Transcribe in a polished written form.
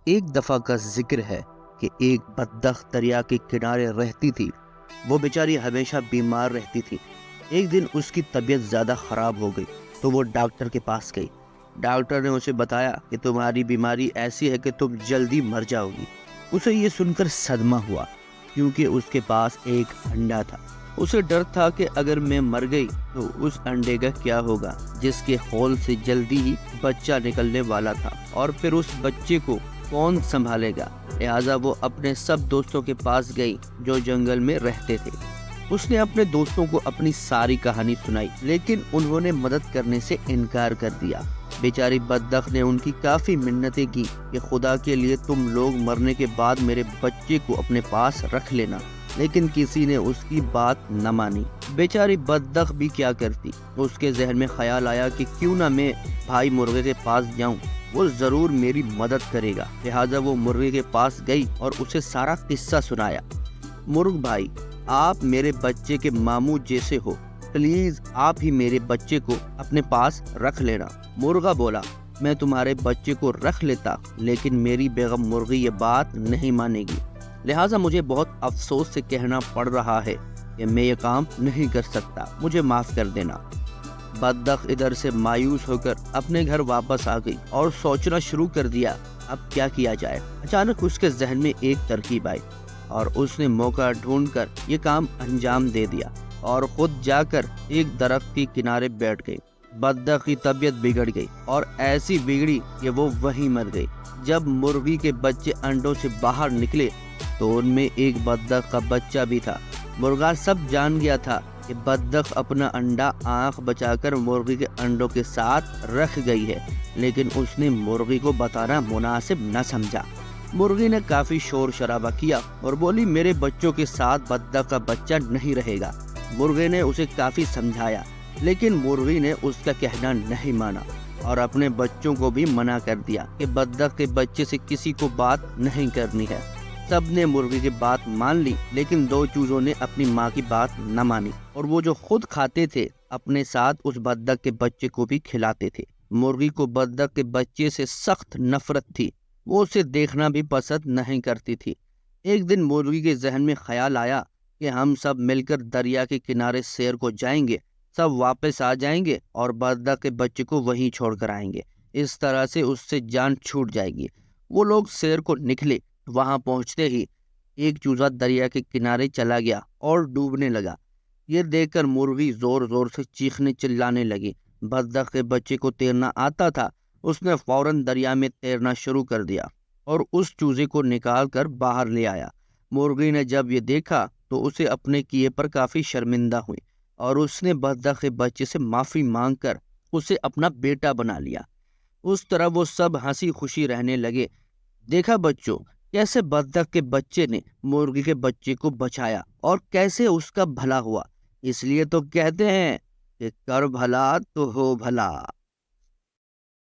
ایک دفعہ کا ذکر ہے کہ ایک بدبخت دریا کے کنارے رہتی تھی۔ وہ بیچاری ہمیشہ بیمار رہتی تھی۔ ایک دن اس کی طبیعت زیادہ خراب ہو گئی تو وہ ڈاکٹر کے پاس گئی۔ ڈاکٹر نے اسے بتایا کہ تمہاری بیماری ایسی ہے کہ تم جلدی مر جاؤ گی۔ اسے یہ سن کر صدمہ ہوا کیونکہ اس کے پاس ایک انڈا تھا۔ اسے ڈر تھا کہ اگر میں مر گئی تو اس انڈے کا کیا ہوگا جس کے خول سے جلدی ہی بچہ نکلنے والا تھا، اور پھر اس بچے کو کون سنبھالے گا۔ لہٰذا وہ اپنے سب دوستوں کے پاس گئی جو جنگل میں رہتے تھے۔ اس نے اپنے دوستوں کو اپنی ساری کہانی سنائی، لیکن انہوں نے مدد کرنے سے انکار کر دیا۔ بیچاری بدبخت نے ان کی کافی منتیں کی کہ خدا کے لیے تم لوگ مرنے کے بعد میرے بچے کو اپنے پاس رکھ لینا، لیکن کسی نے اس کی بات نہ مانی۔ بیچاری بدبخت بھی کیا کرتی؟ اس کے ذہن میں خیال آیا کہ کیوں نہ میں بھائی مرغے کے پاس جاؤں، وہ ضرور میری مدد کرے گا۔ لہٰذا وہ مرغے کے پاس گئی اور اسے سارا قصہ سنایا۔ مرغ بھائی، آپ میرے بچے کے ماموں جیسے ہو، پلیز آپ ہی میرے بچے کو اپنے پاس رکھ لینا۔ مرغا بولا، میں تمہارے بچے کو رکھ لیتا، لیکن میری بیگم مرغی یہ بات نہیں مانے گی، لہٰذا مجھے بہت افسوس سے کہنا پڑ رہا ہے کہ میں یہ کام نہیں کر سکتا، مجھے معاف کر دینا۔ بدبخت ادھر سے مایوس ہو کر اپنے گھر واپس آ گئی اور سوچنا شروع کر دیا اب کیا جائے۔ اچانک اس کے ذہن میں ایک ترکیب آئی اور اس نے موقع ڈھونڈ کر یہ کام انجام دے دیا اور خود جا کر ایک درخت کے کنارے بیٹھ گئی۔ بدبخت کی طبیعت بگڑ گئی اور ایسی بگڑی کہ وہ وہیں مر گئی۔ جب مرغی کے بچے انڈوں سے باہر نکلے تو ان میں ایک بدبخت کا بچہ بھی تھا۔ مرغا سب جان گیا تھا کہ بدبخت اپنا انڈا آنکھ بچا کر مرغی کے انڈوں کے ساتھ رکھ گئی ہے، لیکن اس نے مرغی کو بتانا مناسب نہ سمجھا۔ مرغی نے کافی شور شرابہ کیا اور بولی، میرے بچوں کے ساتھ بدبخت کا بچہ نہیں رہے گا۔ مرغے نے اسے کافی سمجھایا، لیکن مرغی نے اس کا کہنا نہیں مانا اور اپنے بچوں کو بھی منع کر دیا کہ بدبخت کے بچے سے کسی کو بات نہیں کرنی ہے۔ سب نے مرغی کی بات مان لی، لیکن دو چوزوں نے اپنی ماں کی بات نہ مانی اور وہ جو خود کھاتے تھے اپنے ساتھ اس بدبخت کے بچے کو بھی کھلاتے تھے۔ مرغی کو بدبخت کے بچے سے سخت نفرت تھی، وہ اسے دیکھنا بھی پسند نہیں کرتی تھی۔ ایک دن مرغی کے ذہن میں خیال آیا کہ ہم سب مل کر دریا کے کنارے سیر کو جائیں گے، سب واپس آ جائیں گے اور بدبخت کے بچے کو وہیں چھوڑ کر آئیں گے، اس طرح سے اس سے جان چھوٹ جائے گی۔ وہ لوگ سیر کو نکلے۔ وہاں پہنچتے ہی ایک چوزا دریا کے کنارے چلا گیا اور ڈوبنے لگا۔ یہ دیکھ کر مرغی زور زور سے چیخنے چلانے لگی۔ بدبخت کے بچے کو تیرنا آتا تھا، اس نے فوراً دریا میں تیرنا شروع کر دیا اور اس چوزے کو نکال کر باہر لے آیا۔ مرغی نے جب یہ دیکھا تو اسے اپنے کیے پر کافی شرمندہ ہوئی اور اس نے بدبخت کے بچے سے معافی مانگ کر اسے اپنا بیٹا بنا لیا۔ اس طرح وہ سب ہنسی خوشی رہنے لگے۔ دیکھا بچوں، کیسے بدبخت کے بچے نے مرغی کے بچے کو بچایا اور کیسے اس کا بھلا ہوا۔ اس لیے تو کہتے ہیں کہ کر بھلا تو ہو بھلا۔